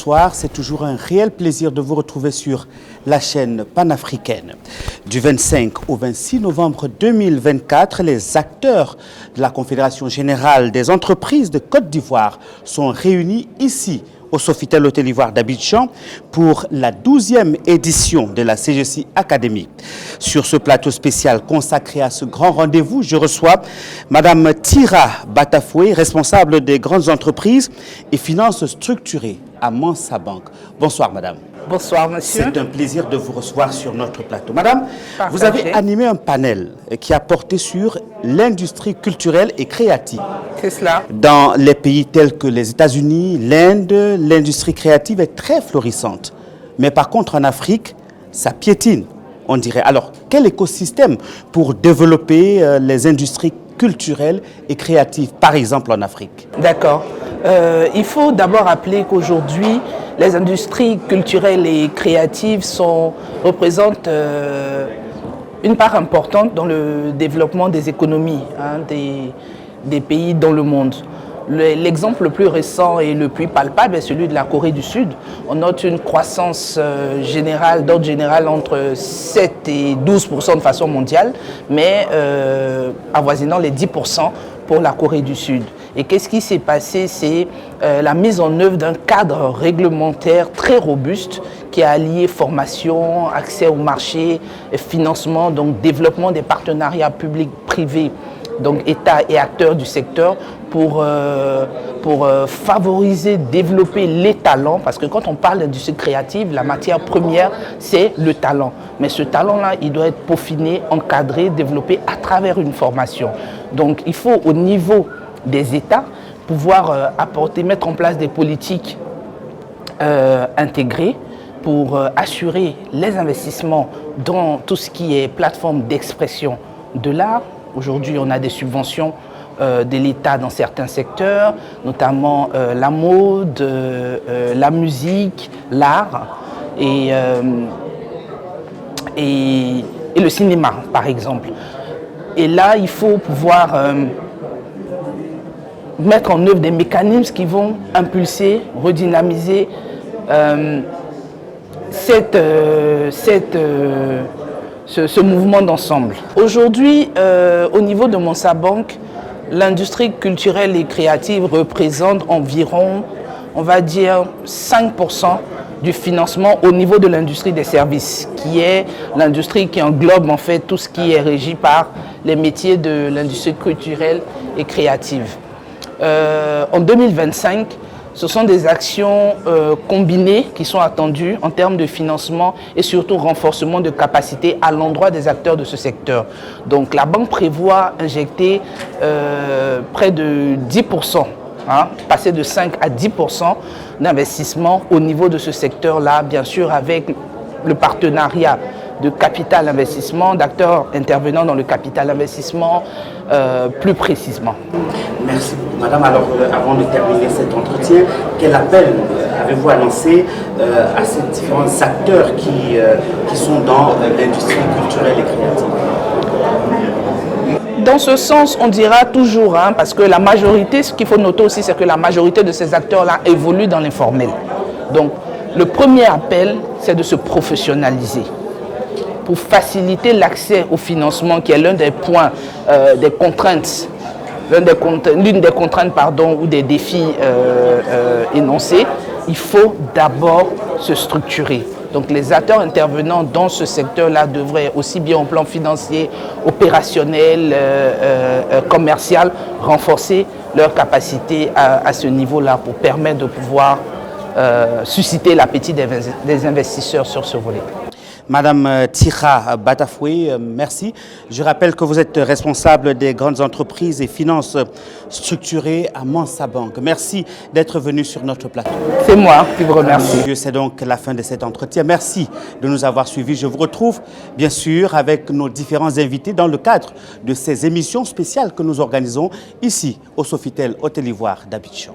bonsoir. C'est toujours un réel plaisir de vous retrouver sur la chaîne panafricaine. Du 25 au 26 novembre 2024, les acteurs de la Confédération générale des entreprises de Côte d'Ivoire sont réunis ici, au Sofitel Hôtel Ivoire d'Abidjan, pour la 12e édition de la CGC Academy. Sur ce plateau spécial consacré à ce grand rendez-vous, je reçois Madame Tira Batafoué, responsable des grandes entreprises et finances structurées à Mansa Bank. Bonsoir Madame. Bonsoir monsieur. C'est un plaisir de vous recevoir sur notre plateau. Madame, Partagez. Vous avez animé un panel qui a porté sur l'industrie culturelle et créative. C'est cela. Dans les pays tels que les États-Unis, l'Inde, l'industrie créative est très florissante. Mais par contre, en Afrique, ça piétine, on dirait. Alors, quel écosystème pour développer les industries culturelles et créatives, par exemple en Afrique? D'accord. Il faut d'abord rappeler qu'aujourd'hui, les industries culturelles et créatives représentent une part importante dans le développement des économies des pays dans le monde. L'exemple le plus récent et le plus palpable est celui de la Corée du Sud. On note une croissance générale, d'ordre général, entre 7 et 12% de façon mondiale, mais avoisinant les 10% pour la Corée du Sud. Et qu'est-ce qui s'est passé? C'est la mise en œuvre d'un cadre réglementaire très robuste qui a allié formation, accès au marché, financement, donc développement des partenariats publics-privés, donc État et acteurs du secteur pour favoriser, développer les talents, parce que quand on parle d'industrie créative, la matière première, c'est le talent. Mais ce talent-là, il doit être peaufiné, encadré, développé à travers une formation. Donc il faut au niveau des États pouvoir mettre en place des politiques intégrées pour assurer les investissements dans tout ce qui est plateforme d'expression de l'art. Aujourd'hui, on a des subventions de l'État dans certains secteurs, notamment la mode, la musique, l'art et le cinéma, par exemple. Et là, il faut pouvoir mettre en œuvre des mécanismes qui vont impulser, redynamiser ce mouvement d'ensemble. Aujourd'hui, au niveau de Mansa Bank, l'industrie culturelle et créative représente environ, on va dire, 5% du financement au niveau de l'industrie des services, qui est l'industrie qui englobe en fait tout ce qui est régi par les métiers de l'industrie culturelle et créative. En 2025, ce sont des actions combinées qui sont attendues en termes de financement et surtout renforcement de capacité à l'endroit des acteurs de ce secteur. Donc la banque prévoit injecter près de 10%, passer de 5 à 10% d'investissement au niveau de ce secteur-là, bien sûr avec le partenariat de capital investissement, d'acteurs intervenant dans le capital investissement plus précisément. Merci beaucoup, madame. Alors, avant de terminer cet entretien, quel appel avez-vous lancé à ces différents acteurs qui sont dans l'industrie culturelle et créative? Dans ce sens, on dira toujours, parce que la majorité, ce qu'il faut noter aussi, c'est que la majorité de ces acteurs-là évoluent dans l'informel. Donc, le premier appel, c'est de se professionnaliser pour faciliter l'accès au financement, qui est l'un des points, des contraintes, l'une des contraintes ou des défis énoncés. Il faut d'abord se structurer. Donc les acteurs intervenant dans ce secteur-là devraient, aussi bien au plan financier, opérationnel, commercial, renforcer leur capacité à ce niveau-là pour permettre de pouvoir susciter l'appétit des investisseurs sur ce volet. Madame Tira Batafoué, merci. Je rappelle que vous êtes responsable des grandes entreprises et finances structurées à Mansa Bank. Merci d'être venu sur notre plateau. C'est moi qui vous remercie. C'est donc la fin de cet entretien. Merci de nous avoir suivis. Je vous retrouve bien sûr avec nos différents invités dans le cadre de ces émissions spéciales que nous organisons ici au Sofitel Hôtel Ivoire d'Abidjan.